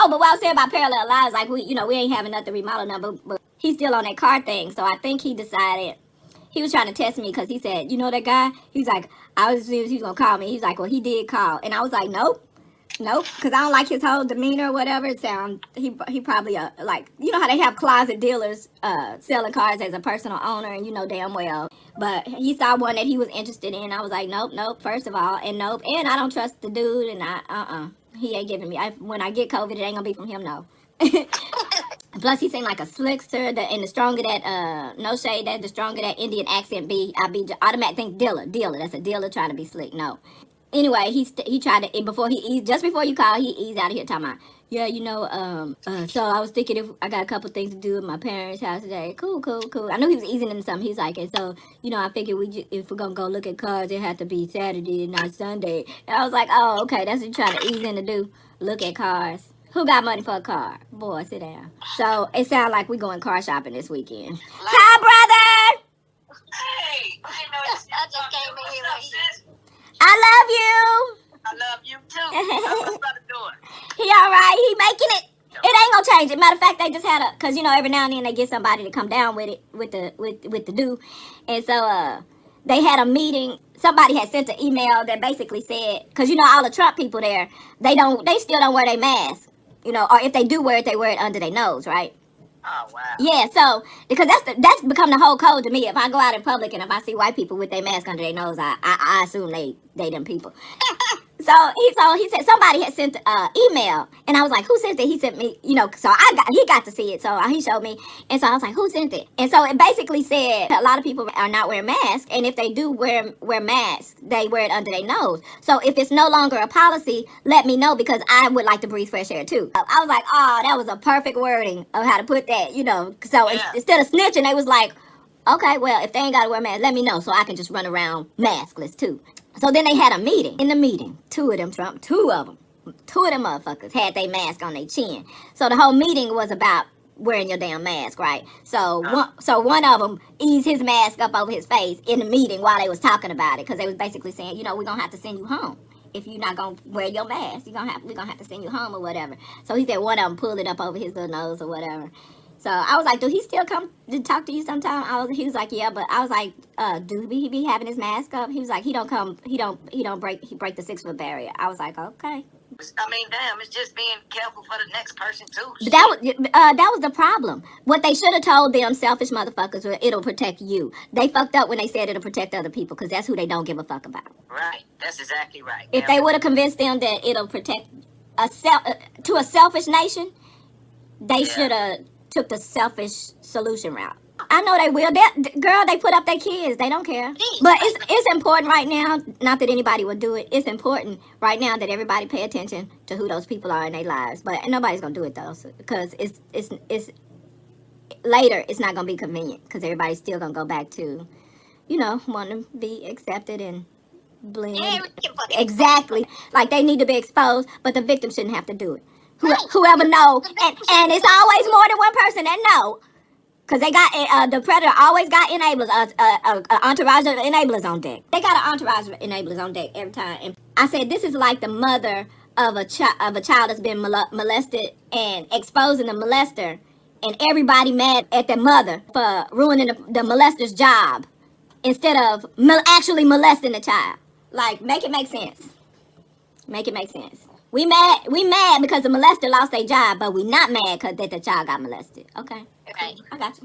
Oh, but what I was saying about parallel lives, like we ain't having nothing remodel number, but he's still on that car thing. So I think he decided he was trying to test me because he said, you know that guy? He's like, I was he was gonna call me. He's like, well, he did call, and I was like, nope, because I don't like his whole demeanor or whatever. It sound he probably like, you know how they have closet dealers selling cars as a personal owner, and you know damn well. But he saw one that he was interested in. I was like, nope. First of all, and nope, and I don't trust the dude, and he ain't giving me. When I get COVID, it ain't gonna be from him, no. Plus, he seemed like a slickster, and the stronger that, no shade, that the stronger that Indian accent be, I be automatic think dealer. That's a dealer trying to be slick. No. Anyway, he tried to, just before you call, he eased out of here talking about, yeah, so I was thinking if I got a couple things to do at my parents' house today. Cool. I knew he was easing into something. He's like, and so, I figured if we're going to go look at cars, it had to be Saturday and not Sunday. And I was like, oh, okay, that's what you're trying to ease in to do, look at cars. Who got money for a car? Boy, sit down. So it sounds like we're going car shopping this weekend. Hi, brother! Hey! I just came in here. I love you! I love you too. How's my brother doing? He all right. He making it. It ain't gonna change it. Matter of fact, they just had cause every now and then they get somebody to come down with it, with the do. And so they had a meeting. Somebody had sent an email that basically said, cause all the Trump people there, they still don't wear their mask. Or if they do wear it, they wear it under their nose, right? Oh wow. Yeah, so because that's become the whole code to me. If I go out in public and if I see white people with their mask under their nose, I assume they them people. So he said somebody had sent an email, and I was like, who sent it? He sent me, so he got to see it, so he showed me, and so I was like, who sent it? And so it basically said a lot of people are not wearing masks, and if they do wear masks, they wear it under their nose. So if it's no longer a policy, let me know, because I would like to breathe fresh air too. I was like, oh, that was a perfect wording of how to put that, So instead of snitching, they was like, okay, well, if they ain't got to wear masks, let me know so I can just run around maskless too. So then they had a meeting. In the meeting, two of them motherfuckers had their mask on their chin. So the whole meeting was about wearing your damn mask, right? So one of them eased his mask up over his face in the meeting while they was talking about it, because they was basically saying, we're gonna have to send you home. If you're not gonna wear your mask, we're gonna have to send you home or whatever. So he said one of them pulled it up over his little nose or whatever. So I was like, do he still come to talk to you sometime? He was like, yeah, but I was like, do he be having his mask up? He was like, he don't break the 6 foot barrier. I was like, okay. I mean, damn, it's just being careful for the next person too. But that was the problem. What they should have told them, selfish motherfuckers, was it'll protect you. They fucked up when they said it'll protect other people, because that's who they don't give a fuck about. Right, that's exactly right. If they would have convinced them that it'll protect to a selfish nation, they should have took the selfish solution route. I know they will. They put up their kids. They don't care. But it's important right now, not that anybody would do it. It's important right now that everybody pay attention to who those people are in their lives. But nobody's going to do it, though, because it's later, it's not going to be convenient, because everybody's still going to go back to, wanting to be accepted and blend. Yeah, exactly. Like, they need to be exposed, but the victim shouldn't have to do it. Whoever know, and it's always more than one person that know, because they got the predator always got enablers, entourage of enablers on deck. They got an entourage of enablers on deck every time. And I said, this is like the mother of a child that's been molested and exposing the molester, and everybody mad at their mother for ruining the molester's job instead of actually molesting the child. Like, make it make sense. Make it make sense. We mad because the molester lost their job, but we not mad because that the child got molested. Okay. Okay. I got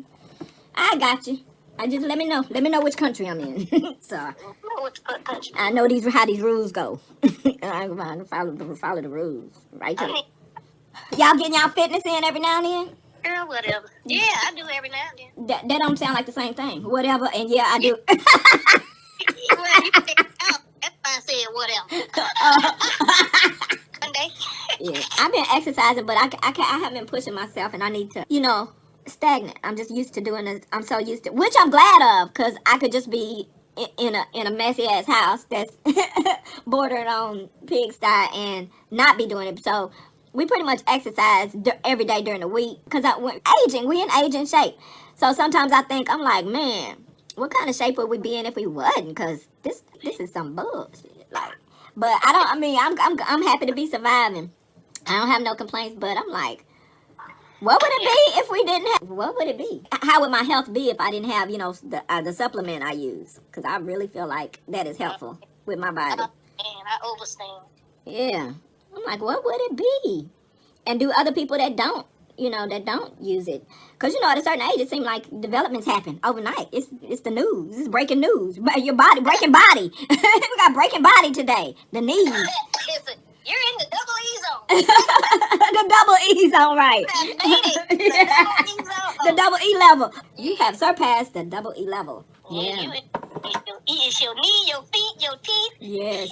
you. I just let me know. Let me know which country I'm in. So I know how these rules go. I'm going to follow the rules. Right here. Y'all getting y'all fitness in every now and then? Girl, whatever. Yeah, I do every now and then. That don't sound like the same thing. Whatever, and yeah, I do. That's why I said whatever. Yeah, I've been exercising, but I haven't been pushing myself, and I need to, stagnant. I'm just used to doing it. I'm so used to, which I'm glad of, because I could just be in a messy ass house that's bordering on pigsty and not be doing it. So we pretty much exercise every day during the week, because we in aging shape. So sometimes I think, I'm like, man, what kind of shape would we be in if we wasn't? Because this is some bullshit. Like, but I'm happy to be surviving. I don't have no complaints, but I'm like, what would it be if we didn't have? What would it be? How would my health be if I didn't have, the supplement I use? Because I really feel like that is helpful with my body. And I overstand. Yeah. I'm like, what would it be? And do other people that don't, that don't use it? Because, at a certain age, it seems like developments happen overnight. It's the news. It's breaking news. Your body, breaking body. We got breaking body today. The knees. Listen, you're in the double E zone. The double E zone, right. The double E level. You have surpassed the double E level. Yeah. It's your knee, your feet, your teeth. Yes.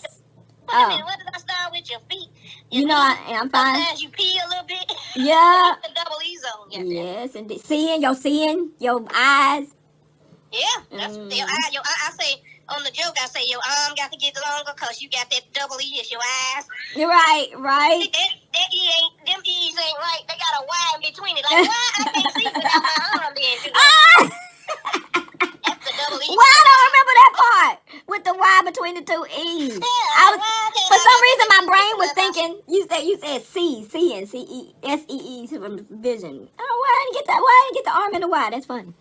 Wait a minute, what did I start with? Your feet? I'm fine. Sometimes you pee a little bit. Yeah. The double E zone. Yes, indeed. Seeing, your eyes. Yeah. That's your eye. I say, on the joke, I say your arm got to get longer because you got that double E as your eyes. You're right. That E ain't, them E's ain't right. They got a Y in between it. Like, why I can't see without my arm then? That's the double E. Why I don't remember that part with the Y between the two E's. For some reason, my brain was thinking. You said C and C-E-S-E-E from vision. Oh, why I didn't get that? Why I didn't get the arm and the Y? That's funny.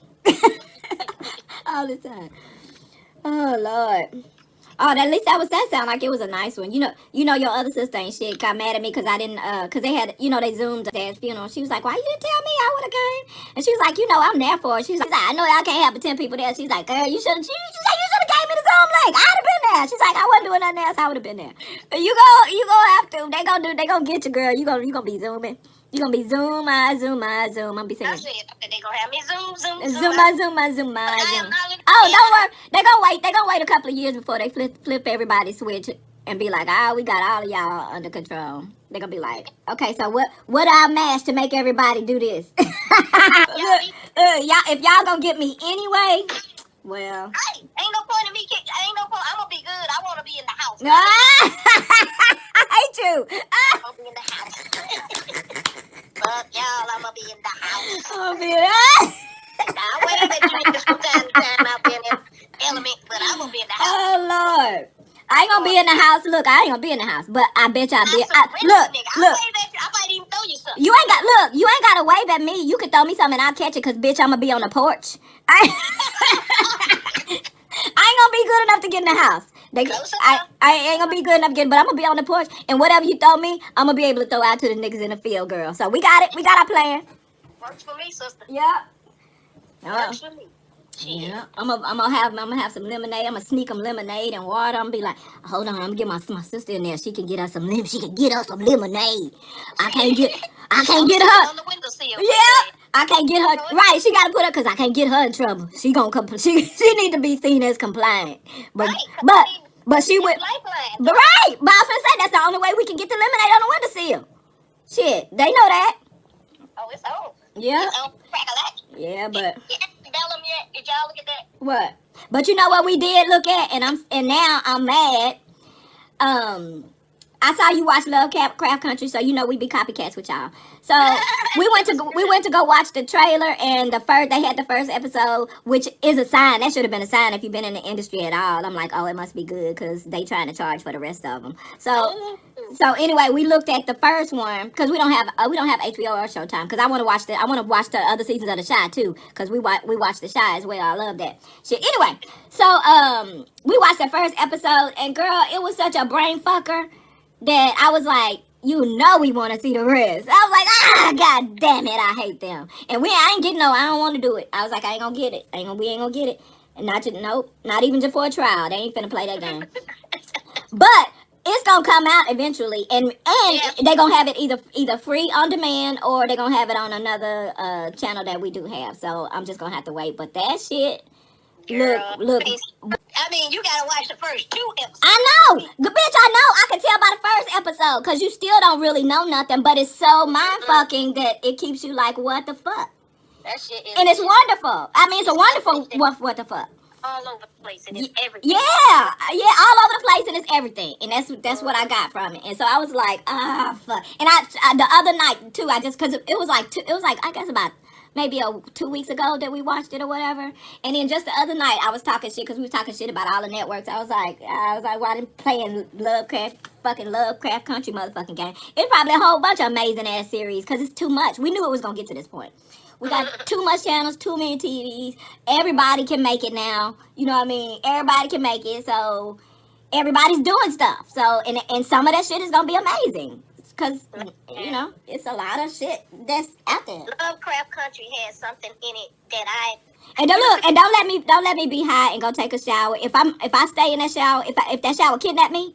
All the time. Oh Lord. Oh, at least that sound like it was a nice one. Your other sister ain't shit got mad at me because I didn't, because they had, they zoomed Dad's funeral. She was like, why you didn't tell me? I would have came. And she was like, I'm there for it. She's like, I know I can't have 10 people there. She's like, girl, you should have gave me the Zoom link. I'd have been there. She's like, I wasn't doing nothing else. I would have been there. You gonna have to. They gonna get you, girl. You gonna be zooming. You gonna be zoom, zoom. I'm be saying. I said, they gonna have me zoom. Zoom. Oh, don't worry. They gonna wait a couple of years before they flip everybody's switch and be like, we got all of y'all under control. They gonna be like, okay, so what I mash to make everybody do this? If y'all gonna get me anyway, well. Hey, ain't no point in me. Ain't no point. I'm gonna be good. I want to be in the house. I hate you. I'm gonna be in the house. Fuck y'all, I'm gonna be in the house. I'm gonna be in Now, wait a minute, drink this from time to time out there in the element, but I'm gonna be in the house. Oh, Lord. I ain't gonna be in the house. Look, I ain't gonna be in the house, but I bet y'all be. Look. I might even throw you something. You ain't gotta wave at me. You can throw me something and I'll catch it, cause bitch, I'm gonna be on the porch. I ain't gonna be good enough to get in the house. I ain't gonna be good enough to get, but I'm gonna be on the porch, and whatever you throw me, I'm gonna be able to throw out to the niggas in the field, girl. So we got it. We got our plan. Works for me, sister. Yeah. Works for me. Yeah, I'm gonna have some lemonade. I'm gonna sneak them lemonade and water. I'm gonna be like, hold on, I'm gonna get my sister in there. She can get us some lemonade. I can't get her. On the windowsill. Yeah, I can't get her. Right, she gotta put her, cause I can't get her in trouble. She gonna she need to be seen as compliant. But she would. But right, but I was gonna say that's the only way we can get the lemonade on the windowsill. Shit, they know that. Oh, it's on. Yeah. It's on. Yeah, but. Yet? Did y'all look at that? What? But you know what we did look at, and now I'm mad. I saw you watch Lovecraft Country, so we be copycats with y'all. So we went to go watch the trailer, and they had the first episode, which is a sign. That should have been a sign if you've been in the industry at all. I'm like, oh, it must be good because they trying to charge for the rest of them. So anyway, we looked at the first one because we don't have HBO or Showtime, because I want to watch the other seasons of The Chi too, because we watch The Chi as well. I love that shit. Anyway, so we watched the first episode, and girl, it was such a brain fucker that I was like, we want to see the rest. I was like, god damn it, I hate them. And I don't want to do it. I was like, I ain't gonna get it. We ain't gonna get it. And not even just for a trial. They ain't finna play that game. But it's gonna come out eventually, and they're gonna have it either free on demand, or they're gonna have it on another channel that we do have. So I'm just gonna have to wait. But that shit, girl, look. I mean, you gotta watch the first 2 episodes. I know, bitch. I know. I can tell by the first episode, because you still don't really know nothing, but it's so mind fucking that it keeps you like, what the fuck? That shit is. And it's wonderful. I mean, it's a wonderful what the fuck. All over the place, and it's everything. Yeah, all over the place, and it's everything, and that's what I got from it. And so I was like, fuck. And I the other night too, because it was like I guess about maybe 2 weeks ago that we watched it or whatever. And then just the other night, I was talking shit because we was talking shit about all the networks. I was like, why they playing Lovecraft Country motherfucking game? It's probably a whole bunch of amazing ass series because it's too much. We knew it was gonna get to this point. We got too much channels, too many TVs. Everybody can make it now. You know what I mean? Everybody can make it, so everybody's doing stuff. So and some of that shit is gonna be amazing. Cause you know, it's a lot of shit that's out there. Lovecraft Country has something in it that I and don't let me be high and go take a shower. If I stay in that shower, if that shower kidnap me,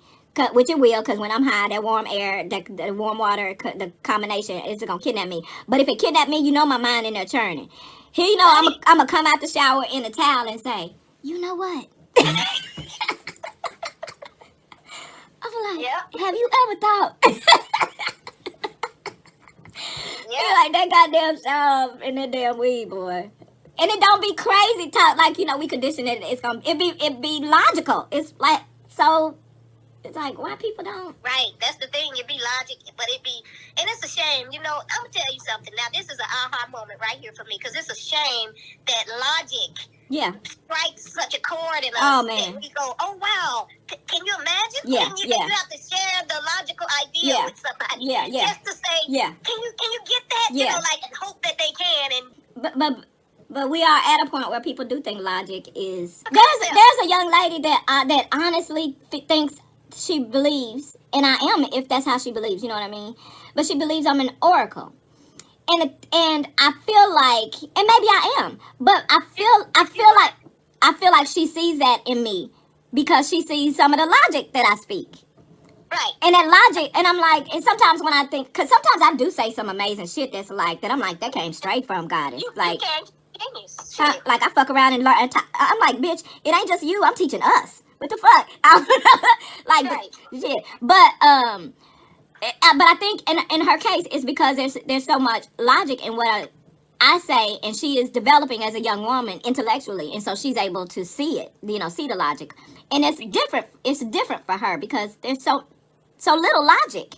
which it will, because when I'm high, that warm air, the warm water, the combination is gonna kidnap me. But if it kidnap me, you know my mind in there churning. Here, you know, I'm gonna come out the shower in a towel and say, you know what? I'm like, have you ever thought? Like that goddamn shower and that damn weed, boy. And it don't be crazy talk like, you know, we condition it. It be logical. It's like, so it's like, why people don't? Right, that's the thing. It be logic, but it be, and it's a shame. You know, I'm gonna tell you something. Now, this is an aha moment right here for me, because it's a shame that logic strikes such a chord in us. Oh man, that we go, oh wow, can you imagine? Yeah, you have to share the logical idea with somebody. Just to say, can you get that? You know, like, and hope that they can. And But we are at a point where people do think logic is. There's a young lady that honestly thinks she believes, and I am, if that's how she believes, you know what I mean? But she believes I'm an oracle. And I feel like, and maybe I am, but I feel like she sees that in me because she sees some of the logic that I speak. Right. And that logic, and I'm like, and sometimes when I think, because sometimes I do say some amazing shit that's like, that I'm like, that came straight from Goddess. Like, like I fuck around and learn. I'm like, bitch, it ain't just you. I'm teaching us. What the fuck? Like, shit. But I think in her case, it's because there's so much logic in what I say, and she is developing as a young woman intellectually, and so she's able to see it, you know, see the logic, and it's different. It's different for her because there's so little logic.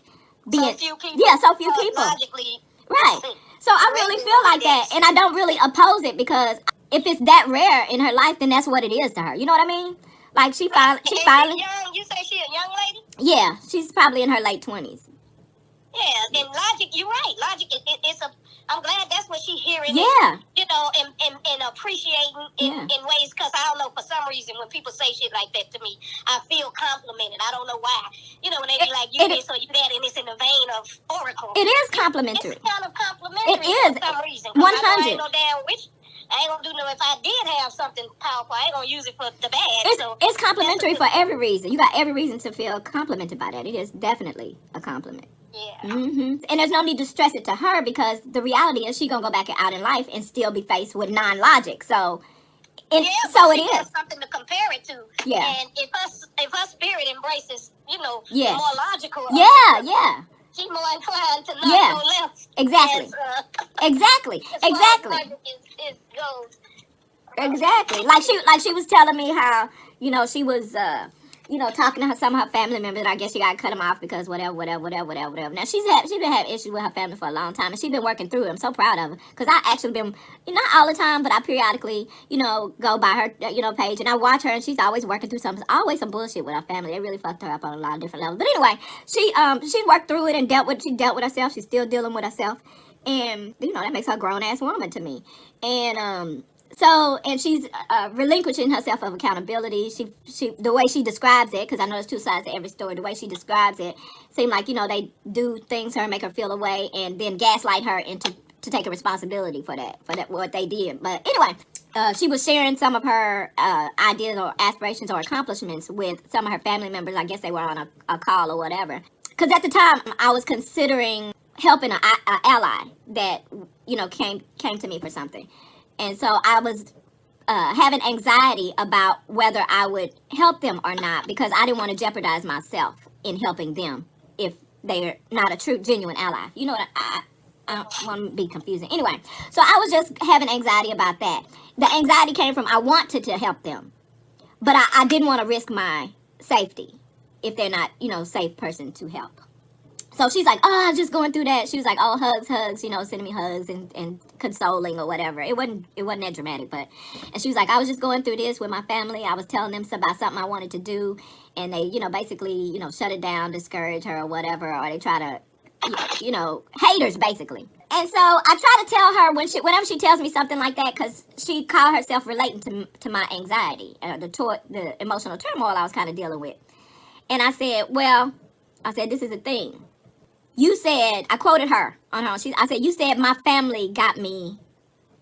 So few people. Yeah, so few people. Logically, right. So I really feel like that, and I don't really oppose it because if it's that rare in her life, then that's what it is to her. You know what I mean? Like she finally. Young, you say she a young lady? Yeah, she's probably in her late 20s. Yeah, and logic, you're right. Logic, it's a. I'm glad that's what she's hearing. Yeah. And, you know, and appreciating in ways, because I don't know, for some reason when people say shit like that to me, I feel complimented. I don't know why. You know, when they be like, you this or you that, and it's in the vein of oracle. It is complimentary. It's kind of complimentary. It is. For some reason. 100. I ain't no damn witch. I ain't gonna do no. If I did have something powerful, I ain't gonna use it for the bad. It's complimentary for every reason. You got every reason to feel complimented by that. It is definitely a compliment. Yeah. And there's no need to stress it to her because the reality is she gonna go back out in life and still be faced with non-logic. So, so it is something to compare it to. Yeah. And if her spirit embraces, you know, yes. more logical. Yeah. She's more inclined to not go left. Exactly. Exactly. Exactly. Like she was telling me how, you know, she was talking to some of her family members, and I guess she got to cut them off because whatever. Now she's been having issues with her family for a long time, and she's been working through it. I'm so proud of her because I actually been, not all the time, but I periodically, go by her, page, and I watch her, and she's always working through something. Always some bullshit with her family. They really fucked her up on a lot of different levels. But anyway, she worked through it and dealt with herself. She's still dealing with herself, and that makes her a grown ass woman to me. And and she's relinquishing herself of accountability. She the way she describes it, because I know there's two sides to every story. The way she describes it seemed like they do things to her, make her feel away, and then gaslight her into taking responsibility for that what they did. But anyway, she was sharing some of her ideas or aspirations or accomplishments with some of her family members. I guess they were on a call or whatever. Because at the time I was considering helping an ally that came to me for something. And so I was having anxiety about whether I would help them or not because I didn't want to jeopardize myself in helping them if they're not a true, genuine ally. You know what? I don't want to be confusing. Anyway, so I was just having anxiety about that. The anxiety came from I wanted to help them, but I didn't want to risk my safety if they're not, safe person to help. So she's like, oh, I'm just going through that. She was like, oh, hugs, you know, sending me hugs and consoling or whatever. It wasn't that dramatic, but, and she was like, I was just going through this with my family. I was telling them about something I wanted to do, and they, you know, basically, you know, shut it down, discourage her or whatever, or they try to, you know, haters basically. And so I try to tell her whenever she tells me something like that, because she called herself relating to my anxiety, the emotional turmoil I was kind of dealing with. And I said, well, this is the thing. You said, I quoted her on her. I said, you said my family got me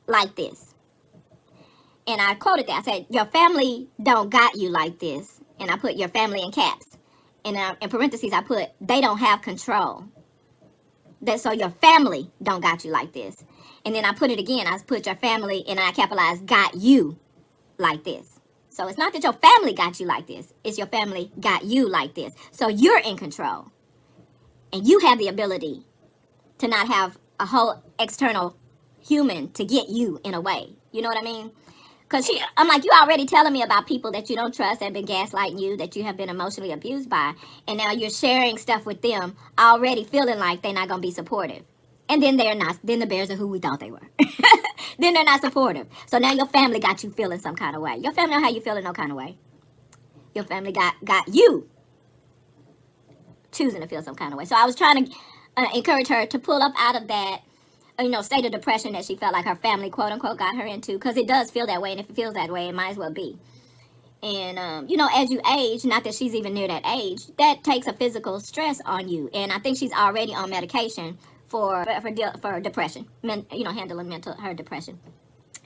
like this. And I quoted that. I said, your family don't got you like this. And I put your family in caps. And in parentheses, I put, they don't have control. So your family don't got you like this. And then I put it again. I put your family, and I capitalized, got you like this. So it's not that your family got you like this. It's your family got you like this. So you're in control. And you have the ability to not have a whole external human to get you in a way. You know what I mean? Because I'm like, you already telling me about people that you don't trust, that have been gaslighting you, that you have been emotionally abused by. And now you're sharing stuff with them, already feeling like they're not going to be supportive. And then they're not. Then the bears are who we thought they were. Then they're not supportive. So now your family got you feeling some kind of way. Your family know how you feel in no kind of way. Your family got you choosing to feel some kind of way. So I was trying to encourage her to pull up out of that, you know, state of depression that she felt like her family, quote unquote, got her into, because it does feel that way. And if it feels that way, it might as well be. And, you know, as you age, not that she's even near that age, that takes a physical stress on you. And I think she's already on medication for depression, you know, handling her depression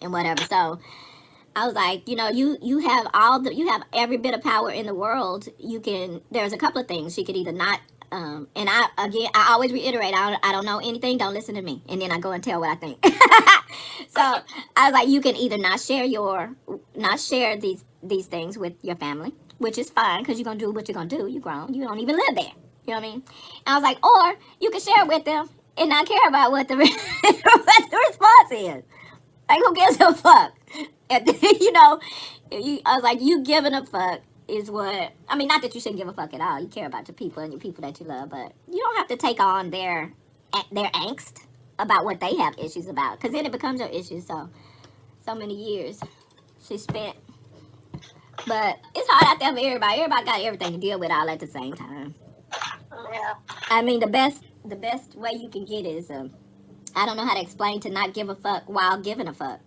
and whatever. So I was like, you know, you have every bit of power in the world. There's a couple of things. She could either not, and I always reiterate, I don't know anything, don't listen to me. And then I go and tell what I think. So I was like, you can either not share these things with your family, which is fine, because you're going to do what you're going to do. You're grown. You don't even live there. You know what I mean? And I was like, or you can share it with them and not care about what the response is. Like, who gives a fuck? You know, I was like, you giving a fuck is what, I mean, not that you shouldn't give a fuck at all. You care about your people and your people that you love, but you don't have to take on their angst about what they have issues about, because then it becomes your issue. So many years she spent, but it's hard out there for everybody. Everybody got everything to deal with all at the same time. Yeah. I mean, the best way you can get is, I don't know how to explain to not give a fuck while giving a fuck.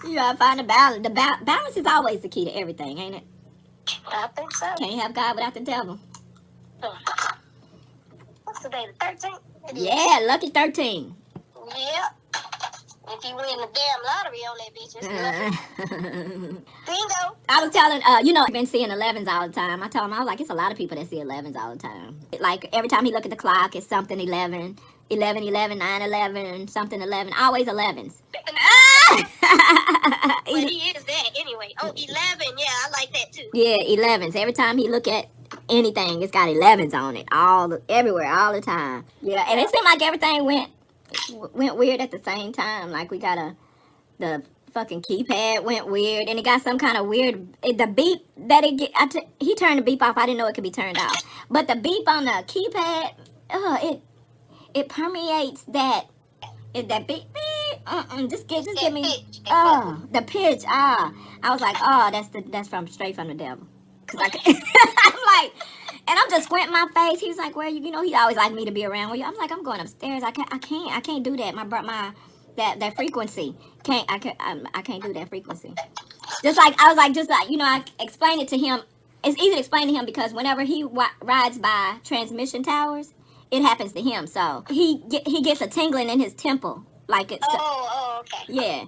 You gotta find a balance. The balance is always the key to everything, ain't it? I think so. Can't have God without the devil. What's the day? The 13th? Yeah, lucky 13. Yeah. If you win the damn lottery on that bitch, it's lucky. Bingo. I was telling, you know, I've been seeing 11s all the time. I told him, I was like, it's a lot of people that see 11s all the time. Like, every time he look at the clock, it's something 11, 11, 11, 9, 11, something 11, always 11s. Well, he is that anyway. Oh, 11, yeah, I like that too. Yeah, 11s. Every time he look at anything, it's got 11s on it, everywhere, all the time. Yeah, and it seemed like everything went weird at the same time. Like, we got the fucking keypad went weird, and it got some kind of weird, the beep that he turned the beep off. I didn't know it could be turned off, but the beep on the keypad, it permeates that beep beep. Just give me the pitch. I was like, that's straight from the devil. Cause I'm like, and I'm just squinting my face. He's like, where you know, he always liked me to be around with you. I'm like, I'm going upstairs. I can't do that. That frequency I can't do that frequency. Just like you know, I explained it to him. It's easy to explain to him because whenever he rides by transmission towers, it happens to him. So he gets a tingling in his temple, like it's. Oh, okay. Yeah.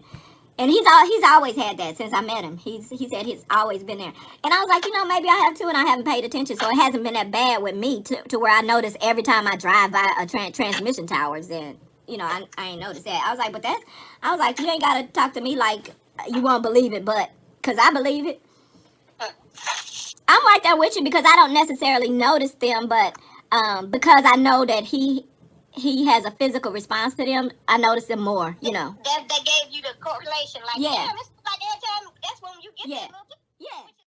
And he's always had that since I met him. He said he's always been there. And I was like, you know, maybe I have too, and I haven't paid attention. So it hasn't been that bad with me to where I notice every time I drive by a transmission towers. Then, you know, I ain't noticed that. I was like, I was like, you ain't got to talk to me like you won't believe it, but because I believe it. I'm right there with you because I don't necessarily notice them, but because I know that he has a physical response to them, I notice them more, you know. That gave you the correlation, like, yeah, it's like every time, that's when you get that little, yeah.